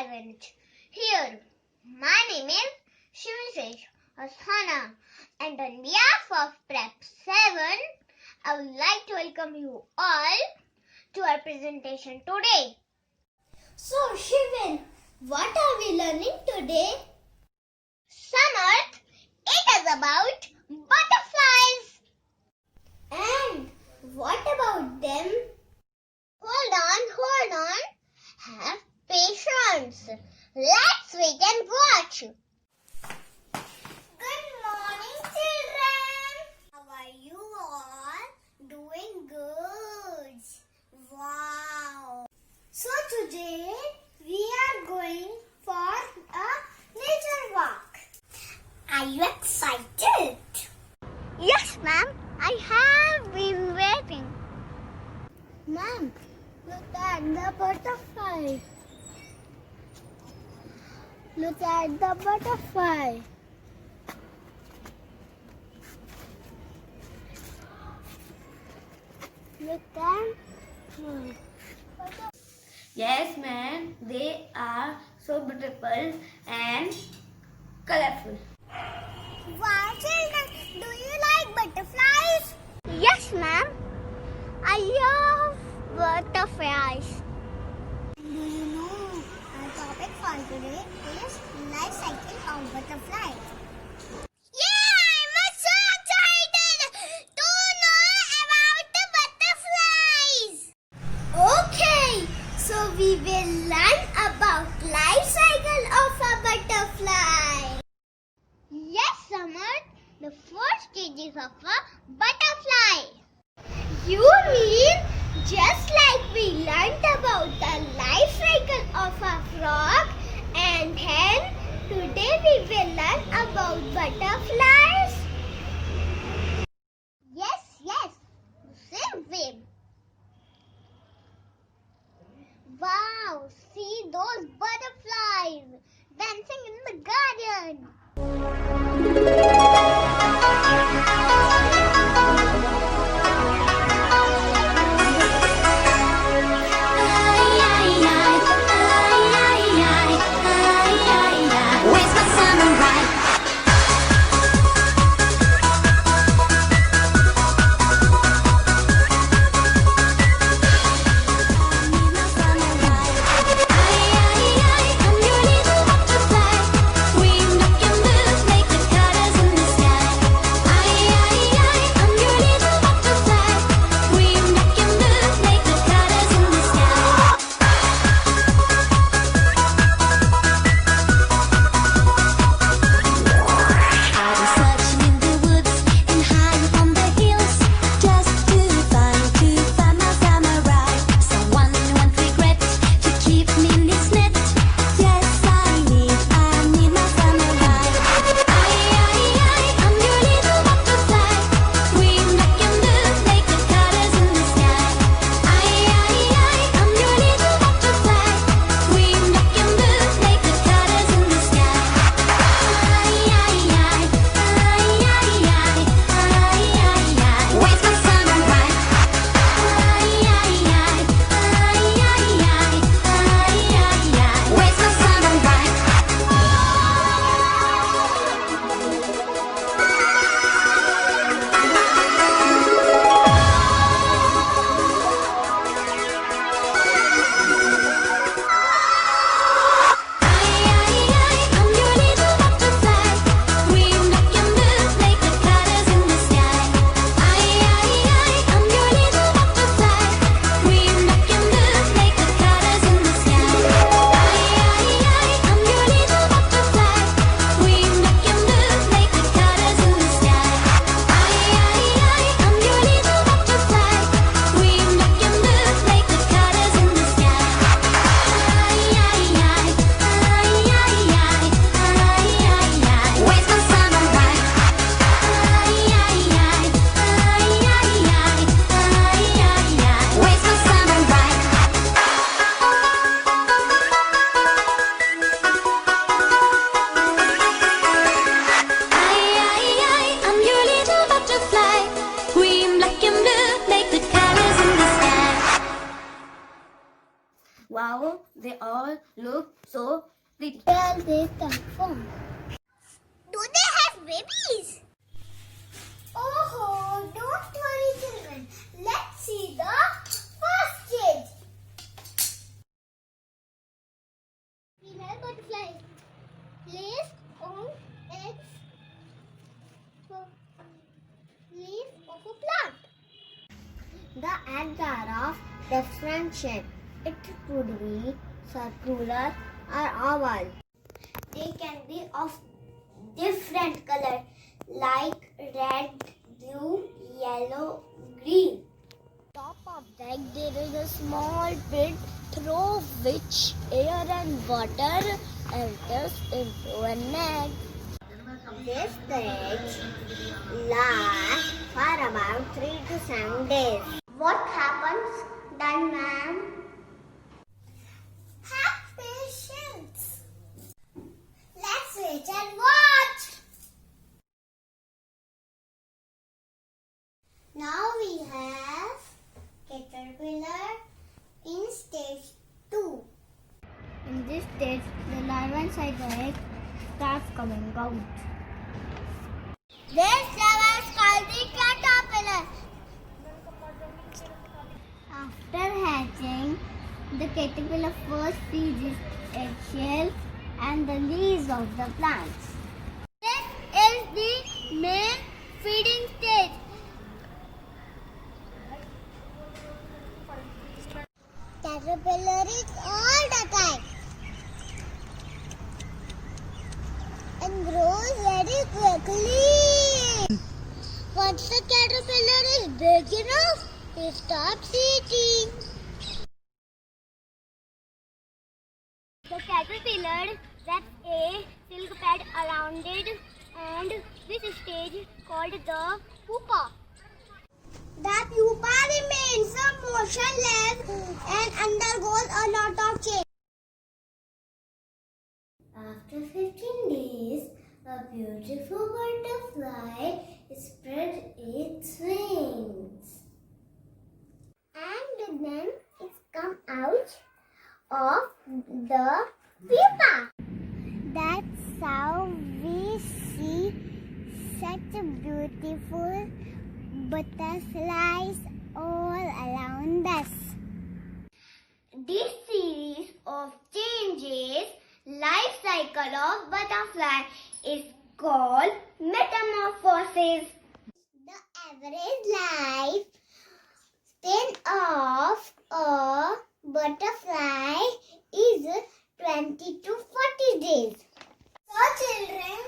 present here. My name is Shivasesh Asthana, and on behalf of Prep 7, I would like to welcome you all to our presentation today. So, Shivan, what are we learning today? Samarth, it is about butterflies. And what about them? Hold on. Have patience. Let's wait and watch. Good morning, children. How are you all? Doing good. Wow. So today we are going for a nature walk. Are you excited? Yes, ma'am. I have been waiting. Ma'am, look at the butterfly. Look at the butterfly. Look at Yes, ma'am. They are so beautiful and colorful. Wow, children, do you like butterflies? Yes, ma'am. I love butterflies. Do you know our topic for today is life cycle of butterflies? Yeah, I'm so excited to know about the butterflies. Okay, so we will learn about life cycle of a butterfly. Yes, Samarth. The first stages of a butterfly. You mean just like we learned about the life cycle of a frog and hen, today we will learn about butterflies? Yes. Same way. Wow, see those butterflies dancing in the garden. They all look so pretty. Where they come from? Do they have babies? Oh, don't worry, children. Let's see the first stage. Female butterfly lays on eggs for leaves of a plant. The eggs are of different shape. It could be circular or oval. They can be of different color like red, blue, yellow, green. Top of the egg there is a small pit through which air and water enters into an egg. This stage lasts for about 3 to 7 days. What happens then, ma'am? Have patience. Let's wait and watch. Now we have caterpillar in stage 2. In this stage, the larva inside the egg starts coming out. This larva is called the caterpillar. After hatching, the caterpillar first feeds its eggshell and the leaves of the plants. This is the main feeding stage. Caterpillar is all the time and grows very quickly. Once the caterpillar is big enough, it stops eating. The caterpillar wraps a silk pad around it, and this stage called the pupa. The pupa remains motionless and undergoes a lot of change. After 15 days, a beautiful butterfly spreads its wings. And then it comes out of the pupa. That's how we see such beautiful butterflies all around us. This series of changes, life cycle of butterfly, is called metamorphosis. The average life span of a butterfly is 20 to 40 days. So children,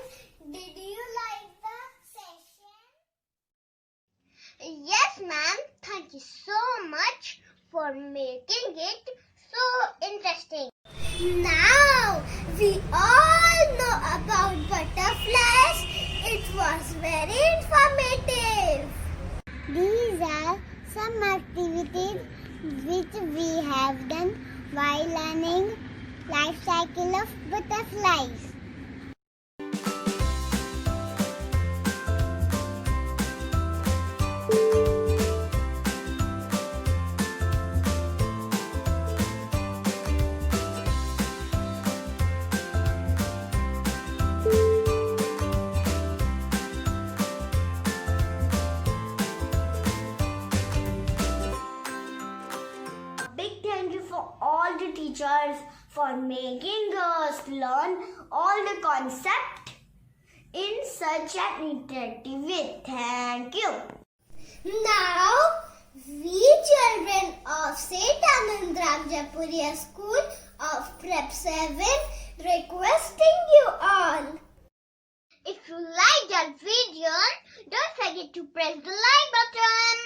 did you like the session? Yes, ma'am. Thank you so much for making it so interesting. Now we all know about butterflies. It was very informative. These are some activities which we have done while learning life cycle of butterflies. Big thank you for all the teachers for making us learn all the concept in such an interactive way. Thank you. Now, we children of Seth Anandram Jaipuria School of Prep 7 requesting you all. If you liked our video, don't forget to press the like button.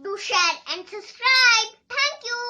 Do share and subscribe. Thank you.